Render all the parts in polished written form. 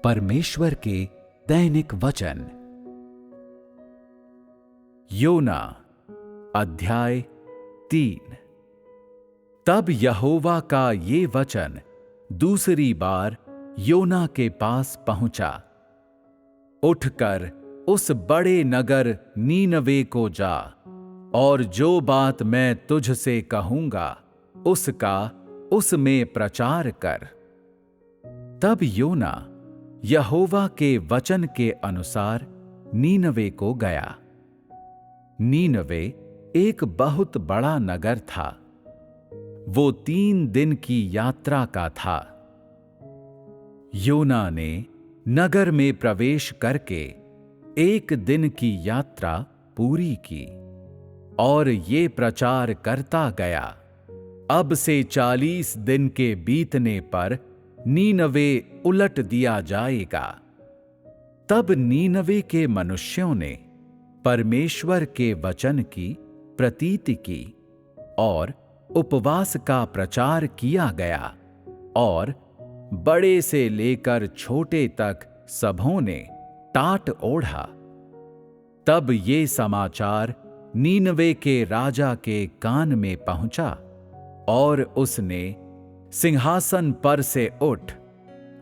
परमेश्वर के दैनिक वचन। योना अध्याय 3। तब यहोवा का ये वचन दूसरी बार योना के पास पहुंचा, उठकर उस बड़े नगर नीनवे को जा और जो बात मैं तुझसे कहूंगा उसका उसमें प्रचार कर। तब योना यहोवा के वचन के अनुसार नीनवे को गया। नीनवे एक बहुत बड़ा नगर था। वो 3 दिन की यात्रा का था। योना ने नगर में प्रवेश करके 1 दिन की यात्रा पूरी की और ये प्रचार करता गया, अब से 40 दिन के बीतने पर नीनवे उलट दिया जाएगा। तब नीनवे के मनुष्यों ने परमेश्वर के वचन की प्रतीति की और उपवास का प्रचार किया गया और बड़े से लेकर छोटे तक सबों ने टाट ओढ़ा। तब ये समाचार नीनवे के राजा के कान में पहुंचा और उसने सिंहासन पर से उठ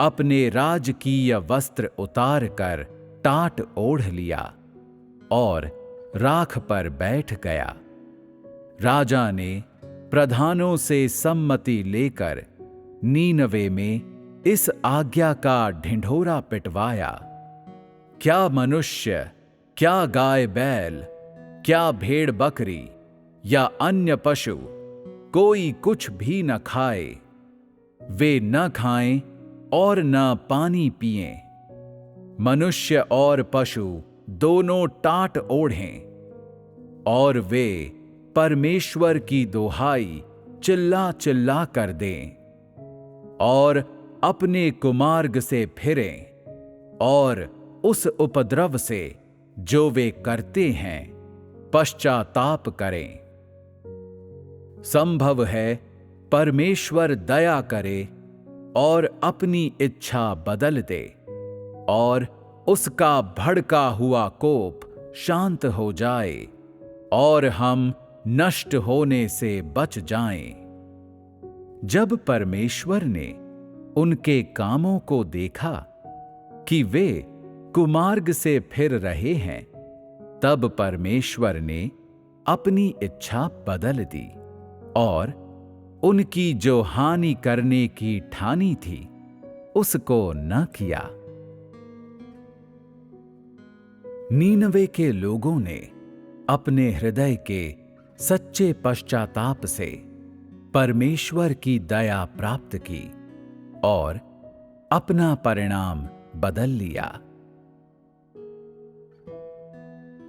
अपने राजकीय वस्त्र उतार कर टाट ओढ़ लिया और राख पर बैठ गया। राजा ने प्रधानों से सम्मति लेकर नीनवे में इस आज्ञा का ढिंढोरा पिटवाया, क्या मनुष्य, क्या गाय बैल, क्या भेड़ बकरी या अन्य पशु कोई कुछ भी न खाए, वे न खाएं और न पानी पिएं। मनुष्य और पशु दोनों टाट ओढ़ें और वे परमेश्वर की दोहाई चिल्ला चिल्ला कर दें और अपने कुमार्ग से फिरें और उस उपद्रव से जो वे करते हैं पश्चाताप करें। संभव है परमेश्वर दया करे और अपनी इच्छा बदल दे और उसका भड़का हुआ कोप शांत हो जाए और हम नष्ट होने से बच जाएं। जब परमेश्वर ने उनके कामों को देखा कि वे कुमार्ग से फिर रहे हैं, तब परमेश्वर ने अपनी इच्छा बदल दी और उनकी जो हानि करने की ठानी थी उसको न किया। नीनवे के लोगों ने अपने हृदय के सच्चे पश्चाताप से परमेश्वर की दया प्राप्त की और अपना परिणाम बदल लिया।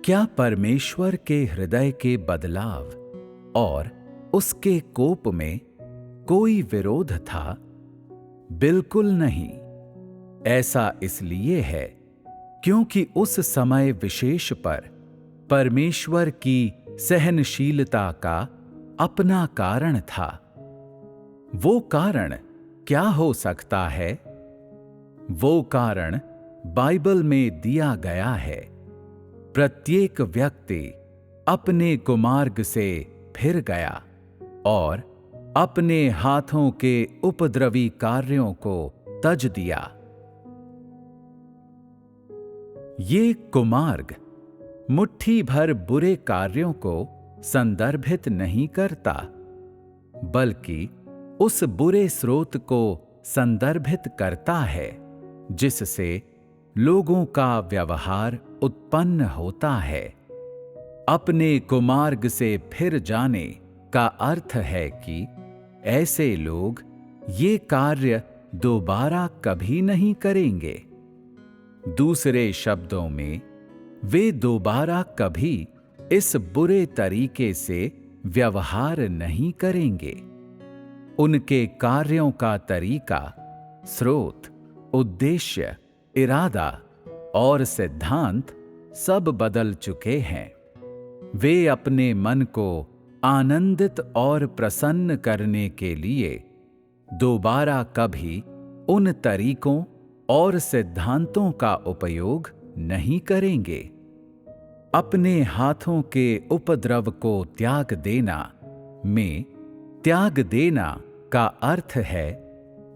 क्या परमेश्वर के हृदय के बदलाव और उसके कोप में कोई विरोध था? बिल्कुल नहीं। ऐसा इसलिए है क्योंकि उस समय विशेष पर परमेश्वर की सहनशीलता का अपना कारण था। वो कारण क्या हो सकता है? वो कारण बाइबल में दिया गया है। प्रत्येक व्यक्ति अपने कुमार्ग से फिर गया और अपने हाथों के उपद्रवी कार्यों को तज दिया। ये कुमार्ग मुट्ठी भर बुरे कार्यों को संदर्भित नहीं करता, बल्कि उस बुरे स्रोत को संदर्भित करता है जिससे लोगों का व्यवहार उत्पन्न होता है। अपने कुमार्ग से फिर जाने का अर्थ है कि ऐसे लोग ये कार्य दोबारा कभी नहीं करेंगे। दूसरे शब्दों में, वे दोबारा कभी इस बुरे तरीके से व्यवहार नहीं करेंगे। उनके कार्यों का तरीका, स्रोत, उद्देश्य, इरादा और सिद्धांत सब बदल चुके हैं। वे अपने मन को आनंदित और प्रसन्न करने के लिए दोबारा कभी उन तरीकों और सिद्धांतों का उपयोग नहीं करेंगे। अपने हाथों के उपद्रव को त्याग देना में त्याग देना का अर्थ है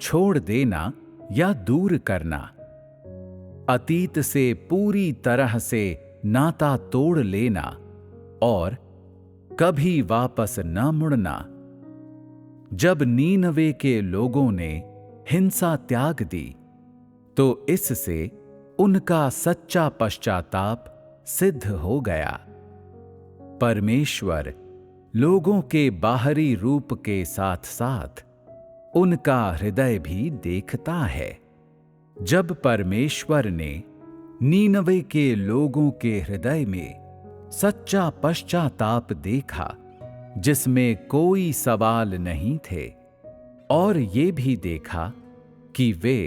छोड़ देना या दूर करना। अतीत से पूरी तरह से नाता तोड़ लेना और कभी वापस न मुड़ना। जब नीनवे के लोगों ने हिंसा त्याग दी तो इससे उनका सच्चा पश्चाताप सिद्ध हो गया। परमेश्वर लोगों के बाहरी रूप के साथ साथ उनका हृदय भी देखता है। जब परमेश्वर ने नीनवे के लोगों के हृदय में सच्चा पश्चाताप देखा, जिसमें कोई सवाल नहीं थे, और ये भी देखा कि वे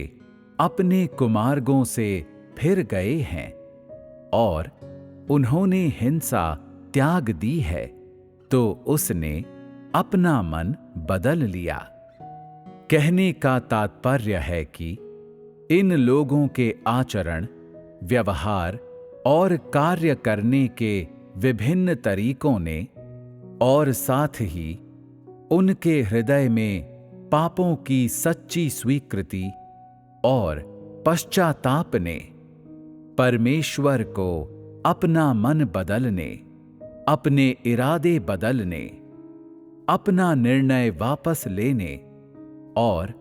अपने कुमार्गों से फिर गए हैं और उन्होंने हिंसा त्याग दी है, तो उसने अपना मन बदल लिया। कहने का तात्पर्य है कि इन लोगों के आचरण, व्यवहार और कार्य करने के विभिन्न तरीकों ने और साथ ही उनके हृदय में पापों की सच्ची स्वीकृति और पश्चाताप ने परमेश्वर को अपना मन बदलने, अपने इरादे बदलने, अपना निर्णय वापस लेने और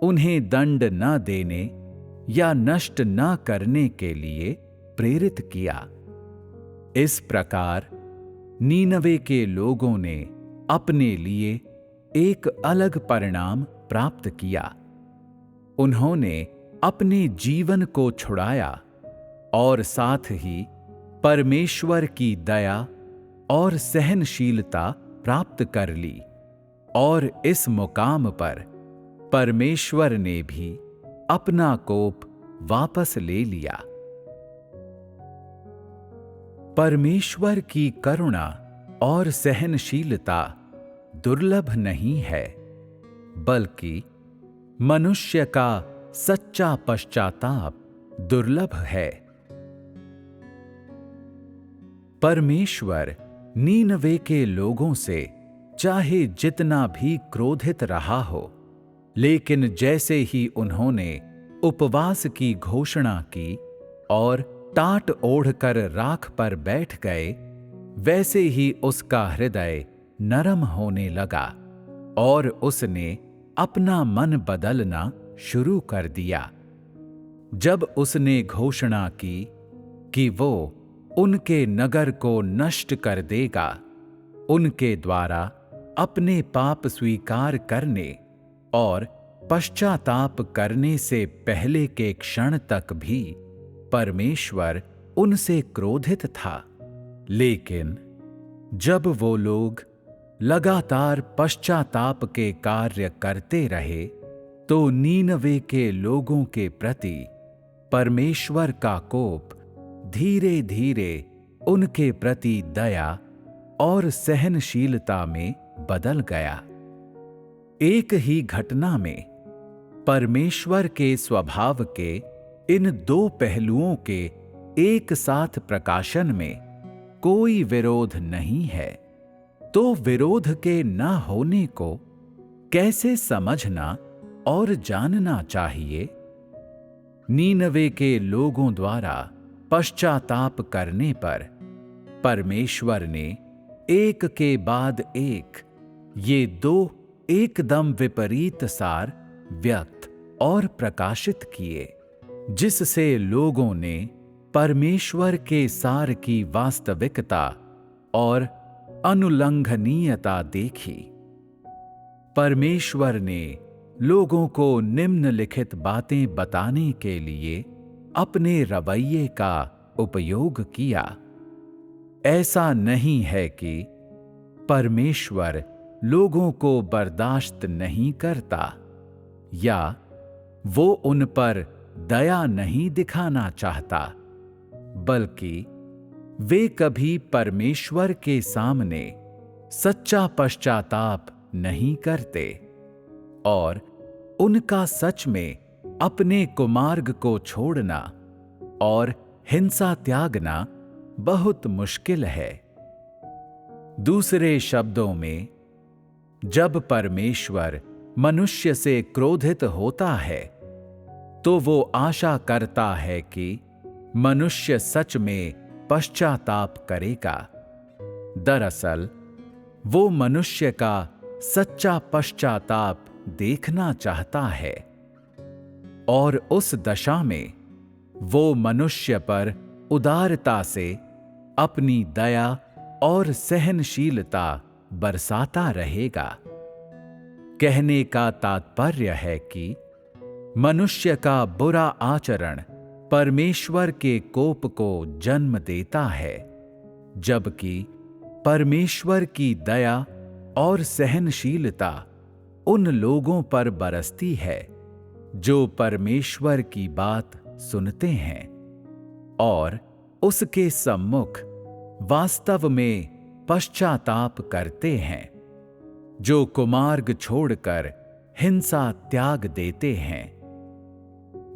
उन्हें दंड न देने या नष्ट न करने के लिए प्रेरित किया। इस प्रकार नीनवे के लोगों ने अपने लिए एक अलग परिणाम प्राप्त किया। उन्होंने अपने जीवन को छुड़ाया और साथ ही परमेश्वर की दया और सहनशीलता प्राप्त कर ली, और इस मुकाम पर परमेश्वर ने भी अपना कोप वापस ले लिया। परमेश्वर की करुणा और सहनशीलता दुर्लभ नहीं है, बल्कि मनुष्य का सच्चा पश्चाताप दुर्लभ है। परमेश्वर नीनवे के लोगों से चाहे जितना भी क्रोधित रहा हो, लेकिन जैसे ही उन्होंने उपवास की घोषणा की और टाट ओढ़कर राख पर बैठ गए, वैसे ही उसका हृदय नरम होने लगा और उसने अपना मन बदलना शुरू कर दिया। जब उसने घोषणा की कि वो उनके नगर को नष्ट कर देगा, उनके द्वारा अपने पाप स्वीकार करने और पश्चाताप करने से पहले के क्षण तक भी परमेश्वर उनसे क्रोधित था। लेकिन जब वो लोग लगातार पश्चाताप के कार्य करते रहे, तो नीनवे के लोगों के प्रति परमेश्वर का कोप धीरे धीरे उनके प्रति दया और सहनशीलता में बदल गया। एक ही घटना में परमेश्वर के स्वभाव के इन दो पहलुओं के एक साथ प्रकाशन में कोई विरोध नहीं है, तो विरोध के न होने को कैसे समझना और जानना चाहिए? नीनवे के लोगों द्वारा पश्चाताप करने पर परमेश्वर ने एक के बाद एक ये दो एकदम विपरीत सार व्यक्त और प्रकाशित किए, जिससे लोगों ने परमेश्वर के सार की वास्तविकता और अनुल्लंघनीयता देखी। परमेश्वर ने लोगों को निम्नलिखित बातें बताने के लिए अपने रवैये का उपयोग किया। ऐसा नहीं है कि परमेश्वर लोगों को बर्दाश्त नहीं करता या वो उन पर दया नहीं दिखाना चाहता, बल्कि वे कभी परमेश्वर के सामने सच्चा पश्चाताप नहीं करते और उनका सच में अपने कुमार्ग को छोड़ना और हिंसा त्यागना बहुत मुश्किल है। दूसरे शब्दों में, जब परमेश्वर मनुष्य से क्रोधित होता है तो वो आशा करता है कि मनुष्य सच में पश्चाताप करेगा। दरअसल वो मनुष्य का सच्चा पश्चाताप देखना चाहता है और उस दशा में वो मनुष्य पर उदारता से अपनी दया और सहनशीलता बरसाता रहेगा। कहने का तात्पर्य है कि मनुष्य का बुरा आचरण परमेश्वर के कोप को जन्म देता है, जबकि परमेश्वर की दया और सहनशीलता उन लोगों पर बरसती है जो परमेश्वर की बात सुनते हैं और उसके सम्मुख वास्तव में पश्चाताप करते हैं, जो कुमार्ग छोड़कर हिंसा त्याग देते हैं।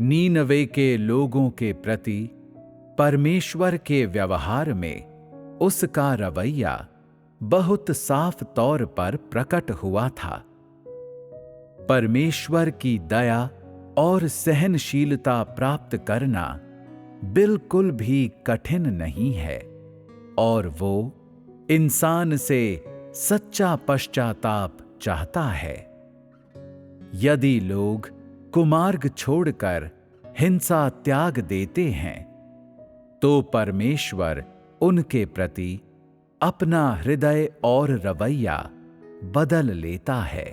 नीनवे के लोगों के प्रति परमेश्वर के व्यवहार में उसका रवैया बहुत साफ तौर पर प्रकट हुआ था। परमेश्वर की दया और सहनशीलता प्राप्त करना बिल्कुल भी कठिन नहीं है और वो इंसान से सच्चा पश्चाताप चाहता है। यदि लोग कुमार्ग छोड़कर हिंसा त्याग देते हैं तो परमेश्वर उनके प्रति अपना हृदय और रवैया बदल लेता है।